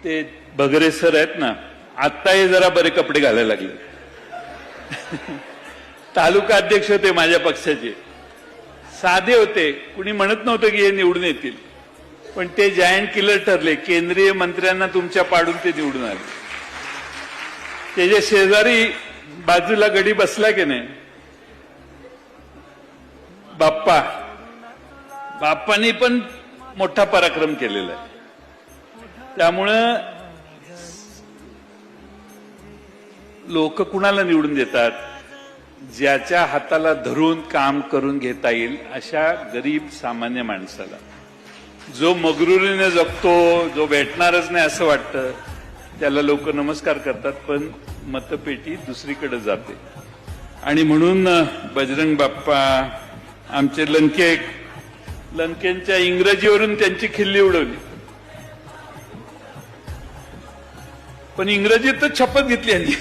ते भगरे सर आहेत ना, आत्ता हे जरा बरे कपडे घालायला लागले. तालुका अध्यक्ष होते माझ्या पक्षाचे, साधे होते, कुणी म्हणत नव्हतं की हे निवडून येतील, पण ते जायंट किलर ठरले. केंद्रीय मंत्र्यांना तुमच्या पाडून ते निवडून आले. त्याच्या शेजारी बाजूला गडी बसला की नाही बाप्पांनी पण मोठा पराक्रम केलेला आहे. त्यामुळं लोक कुणाला निवडून देतात? ज्याच्या हाताला धरून काम करून घेता येईल अशा गरीब सामान्य माणसाला. जो मगरुरीने जगतो, जो भेटणारच नाही असं वाटतं, त्याला लोक नमस्कार करतात, पण मतपेटी दुसरीकडे जाते. आणि म्हणून बजरंग बाप्पा आमचे लंकेंच्या इंग्रजीवरून त्यांची खिल्ली उडवली, पण इंग्रजीत तर शपथ घेतली यांनी.